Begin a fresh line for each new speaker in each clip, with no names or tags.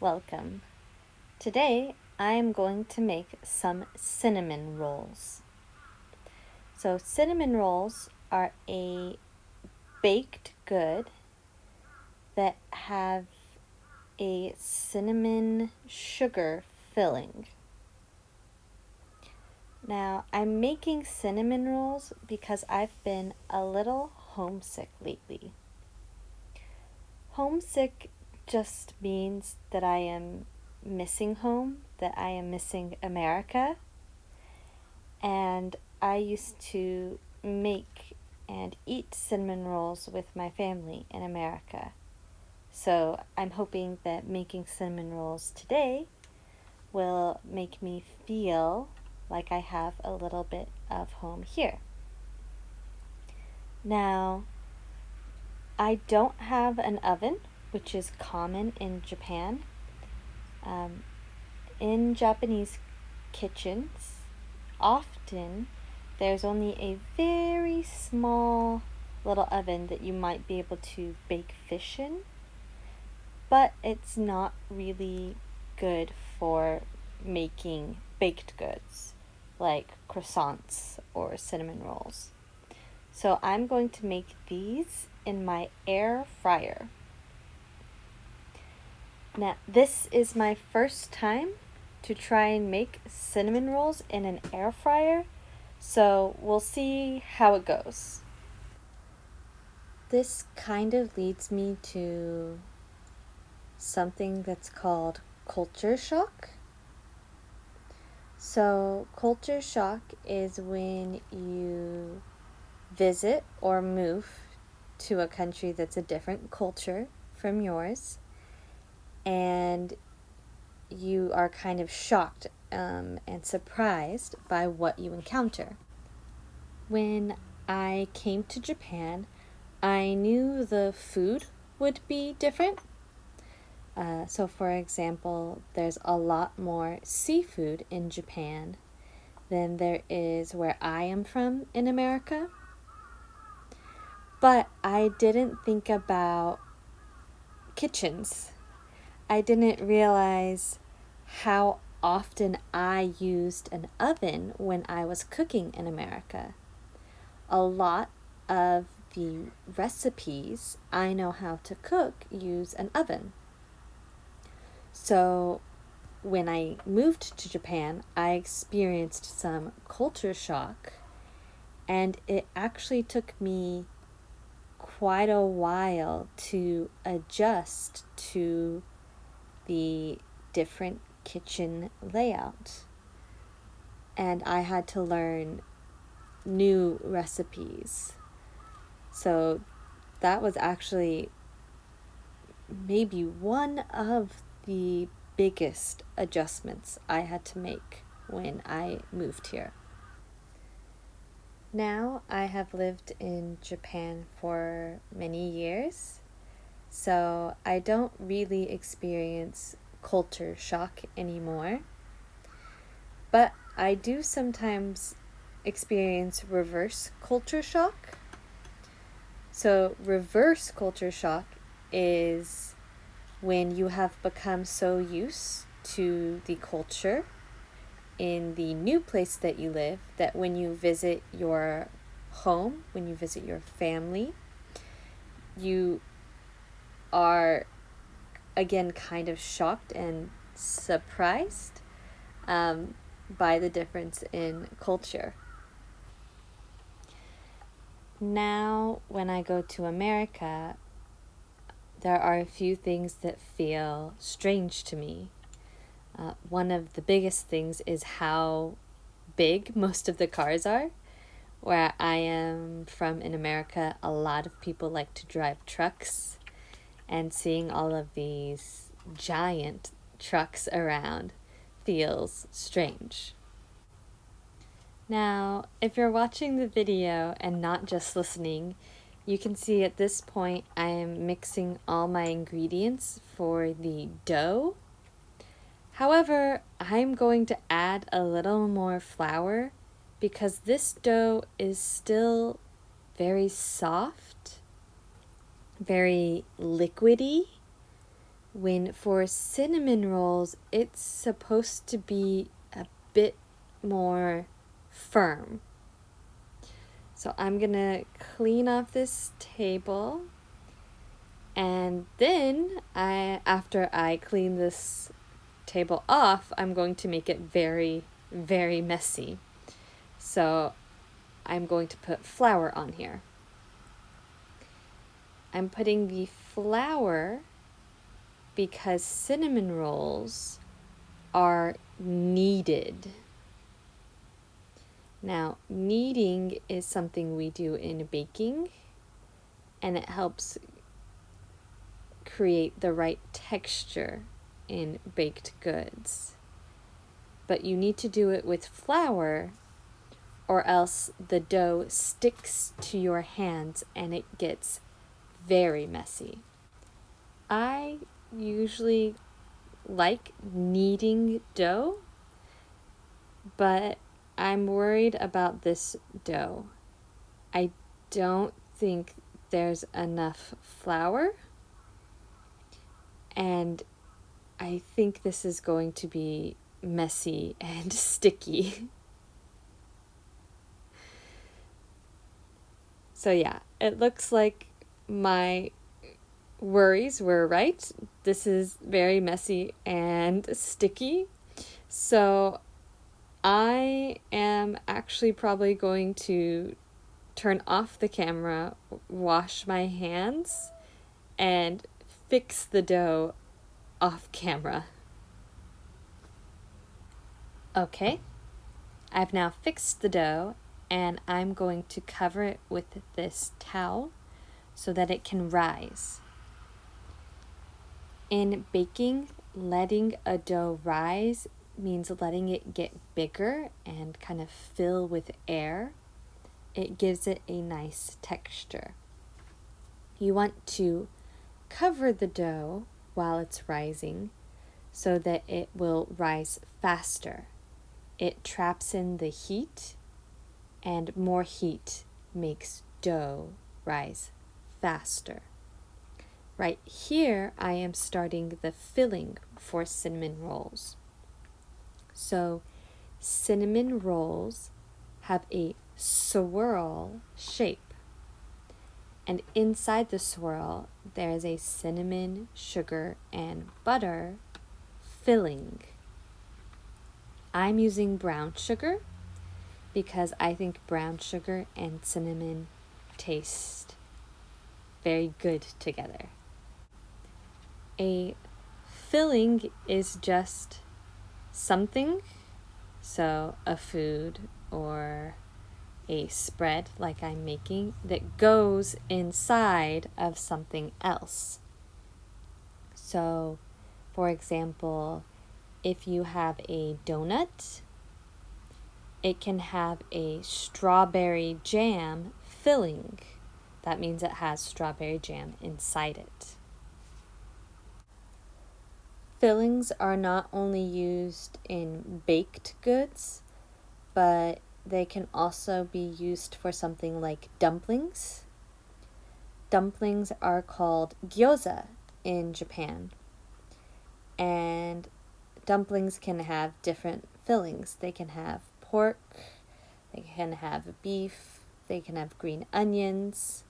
Welcome. Today I am going to make some cinnamon rolls. So cinnamon rolls are a baked good that have a cinnamon sugar filling. Now I'm making cinnamon rolls because I've been a little homesick lately. Homesick just means that I am missing home, that I am missing America, and I used to make and eat cinnamon rolls with my family in America. So I'm hoping that making cinnamon rolls today will make me feel like I have a little bit of home here. Now, I don't have an oven, which is common in Japan. In Japanese kitchens, often there's only a very small little oven that you might be able to bake fish in, but it's not really good for making baked goods like croissants or cinnamon rolls. So I'm going to make these in my air fryer. Now, this is my first time to try and make cinnamon rolls in an air fryer, so we'll see how it goes. This kind of leads me to something that's called culture shock. So, culture shock is when you visit or move to a country that's a different culture from yours, and you are kind of shocked and surprised by what you encounter. When I came to Japan, I knew the food would be different. So, for example, there's a lot more seafood in Japan than there is where I am from in America. But I didn't think about kitchens. I didn't realize how often I used an oven when I was cooking in America. A lot of the recipes I know how to cook use an oven. So when I moved to Japan, I experienced some culture shock, and it actually took me quite a while to adjust to the different kitchen layout. And I had to learn new recipes. So that was actually maybe one of the biggest adjustments I had to make when I moved here. Now I have lived in Japan for many years, so I don't really experience culture shock anymore. But I do sometimes experience reverse culture shock. So, reverse culture shock is when you have become so used to the culture in the new place that you live that when you visit your home, when you visit your family, you are again kind of shocked and surprised by the difference in culture. Now, when I go to America, there are a few things that feel strange to me. One of the biggest things is how big most of the cars are. Where I am from in America, a lot of people like to drive trucks, and seeing all of these giant trucks around feels strange. Now, if you're watching the video and not just listening, you can see at this point I am mixing all my ingredients for the dough. However, I'm going to add a little more flour because this dough is still very soft, very liquidy, when for cinnamon rolls, it's supposed to be a bit more firm. So I'm gonna clean off this table, and then after I clean this table off, I'm going to make it very, very messy. So I'm going to put flour on here. I'm putting the flour because cinnamon rolls are kneaded. Now, kneading is something we do in baking, and it helps create the right texture in baked goods. But you need to do it with flour, or else the dough sticks to your hands and it gets very messy. I usually like kneading dough, but I'm worried about this dough. I don't think there's enough flour, and I think this is going to be messy and sticky. So yeah, it looks like my worries were right. This is very messy and sticky. So I am actually probably going to turn off the camera, wash my hands, and fix the dough off camera. Okay, I've now fixed the dough, and I'm going to cover it with this towel so that it can rise. In baking, letting a dough rise means letting it get bigger and kind of fill with air. It gives it a nice texture. You want to cover the dough while it's rising so that it will rise faster. It traps in the heat, and more heat makes dough rise faster. Right here, I am starting the filling for cinnamon rolls. So, cinnamon rolls have a swirl shape. And inside the swirl, there is a cinnamon, sugar, and butter filling. I'm using brown sugar because I think brown sugar and cinnamon taste very good together. A filling is just something, so a food or a spread like I'm making, that goes inside of something else. So, for example, if you have a donut, it can have a strawberry jam filling. That means it has strawberry jam inside it. Fillings are not only used in baked goods, but they can also be used for something like dumplings. Dumplings are called gyoza in Japan. And dumplings can have different fillings. They can have pork, they can have beef, they can have green onions.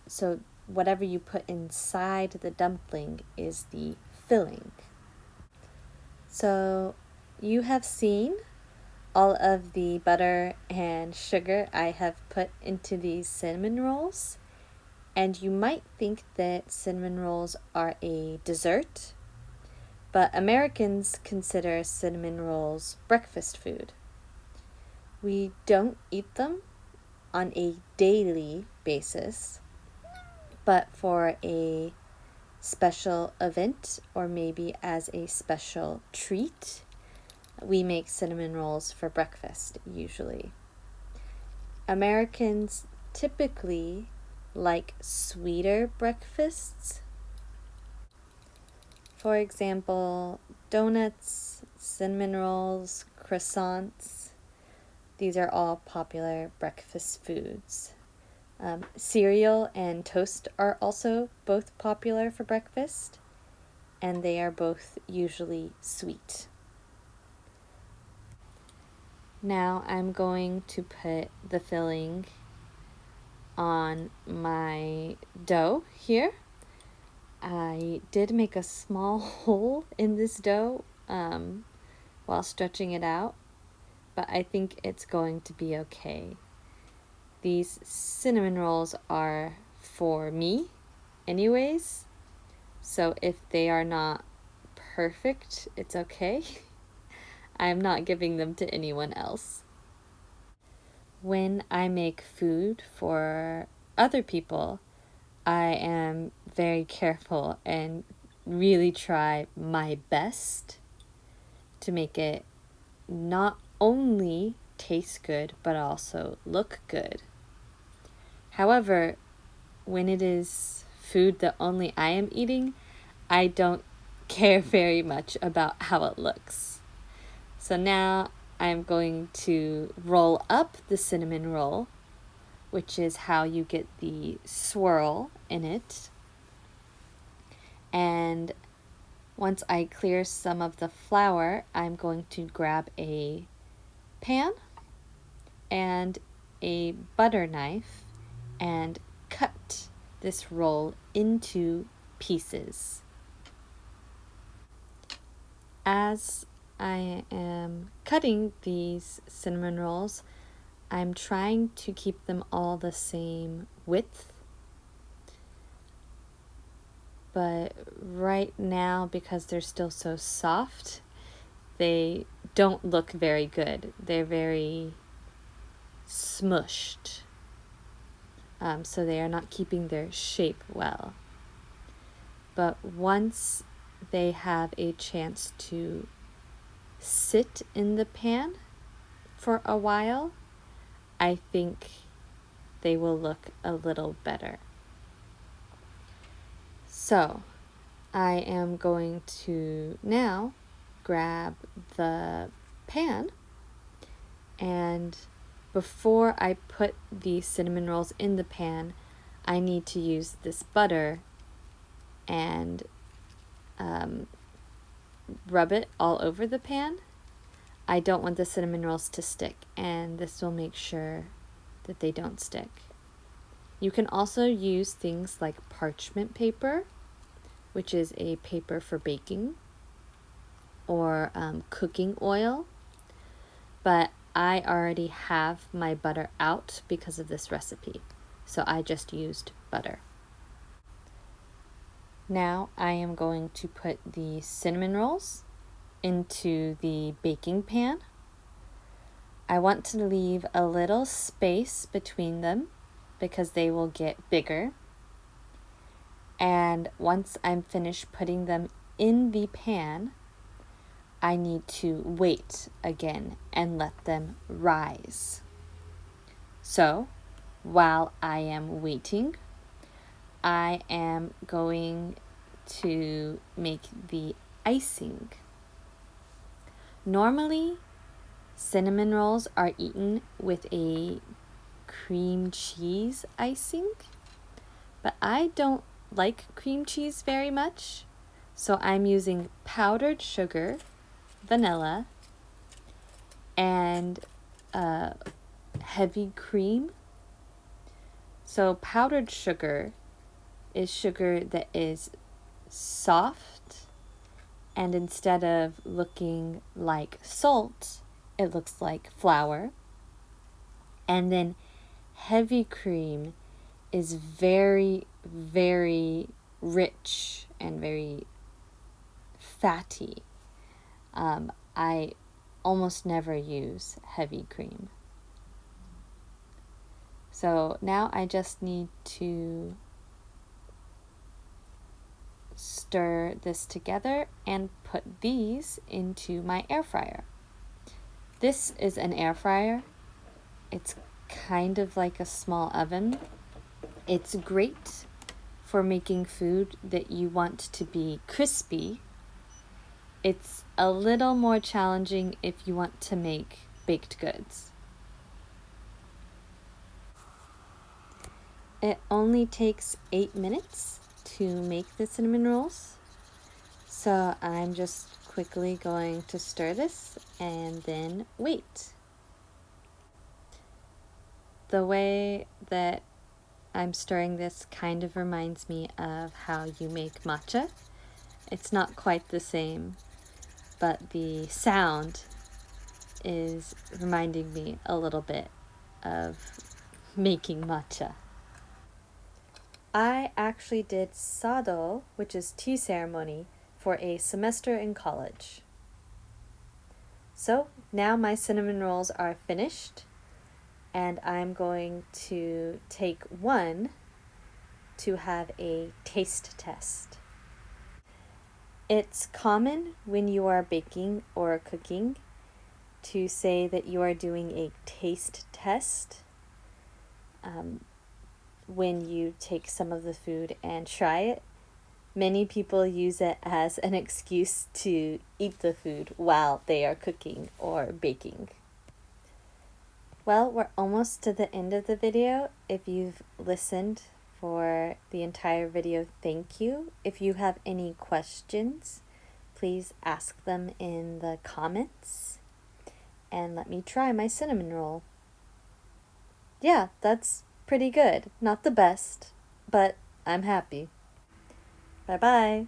So whatever you put inside the dumpling is the filling. So you have seen all of the butter and sugar I have put into these cinnamon rolls, and you might think that cinnamon rolls are a dessert, but Americans consider cinnamon rolls breakfast food. We don't eat them on a daily basis, but for a special event or maybe as a special treat, we make cinnamon rolls for breakfast usually. Americans typically like sweeter breakfasts. For example, donuts, cinnamon rolls, croissants. These are all popular breakfast foods. Cereal and toast are also both popular for breakfast. and they are both usually sweet. Now I'm going to put the filling on my dough here. I did make a small hole in this dough while stretching it out, but I think it's going to be okay. These cinnamon rolls are for me anyways, so if they are not perfect, it's okay. I'm not giving them to anyone else. When I make food for other people, I am very careful and really try my best to make it not only taste good, but also look good. However, when it is food that only I am eating, I don't care very much about how it looks. So now I'm going to roll up the cinnamon roll, which is how you get the swirl in it. And once I clear some of the flour, I'm going to grab a pan and a butter knife and cut this roll into pieces. As I am cutting these cinnamon rolls, I'm trying to keep them all the same width. But right now, because they're still so soft, they don't look very good. They're very smushed. So they are not keeping their shape well. But once they have a chance to sit in the pan for a while, I think they will look a little better. So I am going to now grab the pan, and before I put the cinnamon rolls in the pan, I need to use this butter and rub it all over the pan. I don't want the cinnamon rolls to stick, and this will make sure that they don't stick. You can also use things like parchment paper, which is a paper for baking, or cooking oil, but I already have my butter out because of this recipe, so I just used butter. Now I am going to put the cinnamon rolls into the baking pan. I want to leave a little space between them because they will get bigger. And once I'm finished putting them in the pan, I need to wait again and let them rise. So, while I am waiting, I am going to make the icing. Normally, cinnamon rolls are eaten with a cream cheese icing, but I don't like cream cheese very much, so I'm using powdered sugar, vanilla, and heavy cream. So powdered sugar is sugar that is soft, and instead of looking like salt, it looks like flour. And then heavy cream is very, very rich and very fatty. I almost never use heavy cream. So now I just need to stir this together and put these into my air fryer. This is an air fryer. It's kind of like a small oven. It's great for making food that you want to be crispy. It's a little more challenging if you want to make baked goods. It only takes 8 minutes to make the cinnamon rolls. So I'm just quickly going to stir this and then wait. The way that I'm stirring this kind of reminds me of how you make matcha. It's not quite the same, but the sound is reminding me a little bit of making matcha. I actually did sado, which is tea ceremony, for a semester in college. So now my cinnamon rolls are finished, and I'm going to take one to have a taste test. It's common when you are baking or cooking to say that you are doing a taste test when you take some of the food and try it. Many people use it as an excuse to eat the food while they are cooking or baking. Well, we're almost to the end of the video. If you've listened for the entire video, thank you. If you have any questions, please ask them in the comments and let me try my cinnamon roll. Yeah, that's pretty good. Not the best, but I'm happy. Bye-bye.